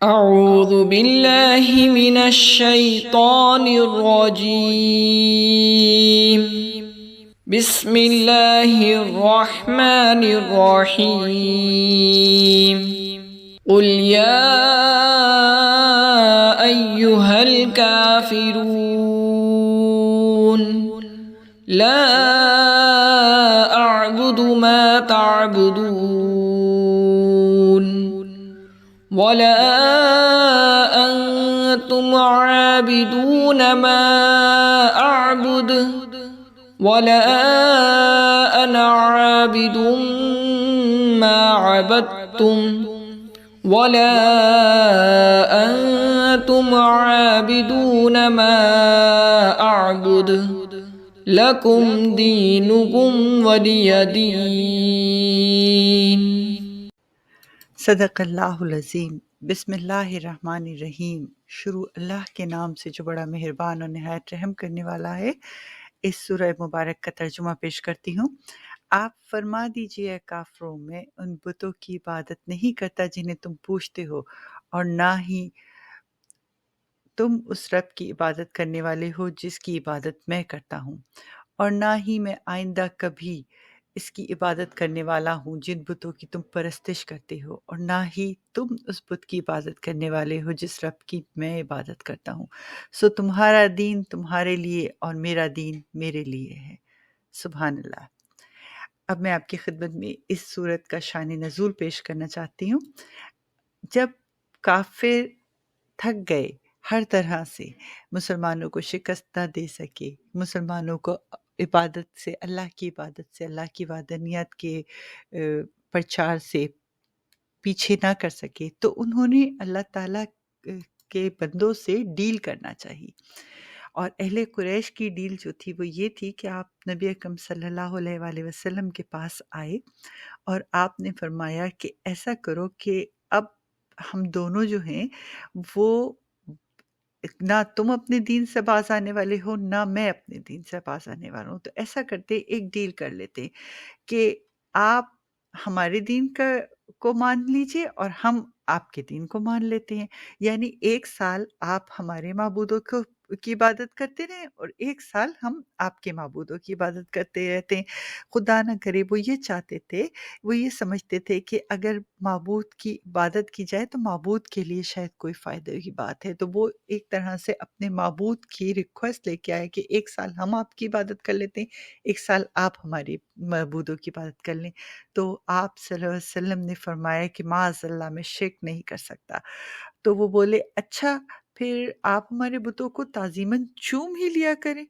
أعوذ بالله من الشيطان الرجيم. بسم الله الرحمن الرحيم. قل يا أيها الكافرون لا أعبد ما تعبدون ولا أنتم عابدون ما أعبد ولا أنا عابد ما عبدتم ولا أنتم عابدون ما أعبد لكم دينكم ولي دين. صدق اللہ العظیم۔ بسم اللہ الرحمن الرحیم۔ شروع اللہ کے نام سے جو بڑا مہربان اور نہایت رحم کرنے والا ہے۔ اس سورہ مبارک کا ترجمہ پیش کرتی ہوں۔ آپ فرما دیجئے اے کافروں، میں ان بتوں کی عبادت نہیں کرتا جنہیں تم پوجتے ہو، اور نہ ہی تم اس رب کی عبادت کرنے والے ہو جس کی عبادت میں کرتا ہوں، اور نہ ہی میں آئندہ کبھی اس کی عبادت کرنے والا ہوں جن بتوں کی تم پرستش کرتے ہو، اور نہ ہی تم اس بت کی عبادت کرنے والے ہو جس رب کی میں عبادت کرتا ہوں۔ سو تمہارا دین تمہارے لیے اور میرا دین میرے لیے ہے۔ سبحان اللہ۔ اب میں آپ کی خدمت میں اس سورت کا شان نزول پیش کرنا چاہتی ہوں۔ جب کافر تھک گئے ہر طرح سے، مسلمانوں کو شکست نہ دے سکے، مسلمانوں کو عبادت سے، اللہ کی عبادت سے، اللہ کی وحدانیت کے پرچار سے پیچھے نہ کر سکے، تو انہوں نے اللہ تعالیٰ کے بندوں سے ڈیل کرنا چاہیے۔ اور اہل قریش کی ڈیل جو تھی وہ یہ تھی کہ آپ نبی اکرم صلی اللہ علیہ وآلہ وسلم کے پاس آئے اور آپ نے فرمایا کہ ایسا کرو کہ اب ہم دونوں جو ہیں وہ نہ تم اپنے دین سے باز آنے والے ہو، نہ میں اپنے دین سے باز آنے والا ہوں، تو ایسا کرتے ایک ڈیل کر لیتے کہ آپ ہمارے دین کو مان لیجئے اور ہم آپ کے دین کو مان لیتے ہیں، یعنی 1 سال آپ ہمارے معبودوں کی عبادت کرتے رہیں اور 1 سال ہم آپ کے معبودوں کی عبادت کرتے رہتے ہیں۔ خدا نہ کرے وہ یہ چاہتے تھے، وہ یہ سمجھتے تھے کہ اگر معبود کی عبادت کی جائے تو معبود کے لیے شاید کوئی فائدہ کی بات ہے، تو وہ ایک طرح سے اپنے معبود کی ریکویسٹ لے کے آئے کہ 1 سال ہم آپ کی عبادت کر لیتے ہیں، 1 سال آپ ہماری معبودوں کی عبادت کر لیں۔ تو آپ صلی اللہ علیہ وسلم نے فرمایا کہ معاذ اللہ میں شرک نہیں کر سکتا۔ تو وہ بولے اچھا پھر آپ ہمارے بتوں کو تعظیماً چوم ہی لیا کریں۔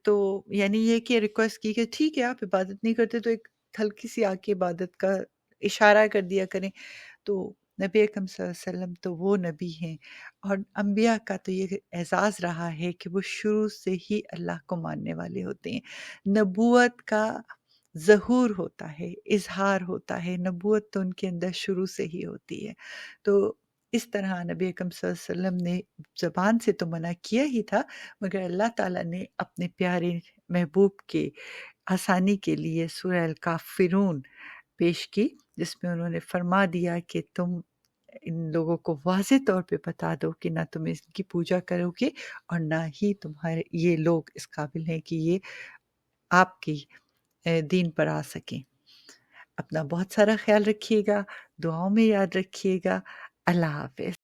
تو یعنی یہ کہ ریکویسٹ کی کہ ٹھیک ہے آپ عبادت نہیں کرتے تو ایک ہلکی سی آ کے عبادت کا اشارہ کر دیا کریں۔ تو نبی اکرم صلی اللہ علیہ وسلم تو وہ نبی ہیں، اور انبیاء کا تو یہ اعزاز رہا ہے کہ وہ شروع سے ہی اللہ کو ماننے والے ہوتے ہیں۔ نبوت کا ظہور ہوتا ہے، اظہار ہوتا ہے، نبوت تو ان کے اندر شروع سے ہی ہوتی ہے۔ تو اس طرح نبی اکرم صلی اللہ علیہ وسلم نے زبان سے تو منع کیا ہی تھا، مگر اللہ تعالیٰ نے اپنے پیارے محبوب کے آسانی کے لیے سورہ الکافرون پیش کی، جس میں انہوں نے فرما دیا کہ تم ان لوگوں کو واضح طور پہ بتا دو کہ نہ تم اس کی پوجا کرو گے اور نہ ہی تمہارے یہ لوگ اس قابل ہیں کہ یہ آپ کی دین پر آ سکیں۔ اپنا بہت سارا خیال رکھیے گا، دعاؤں میں یاد رکھیے گا۔ اللہ حافظ۔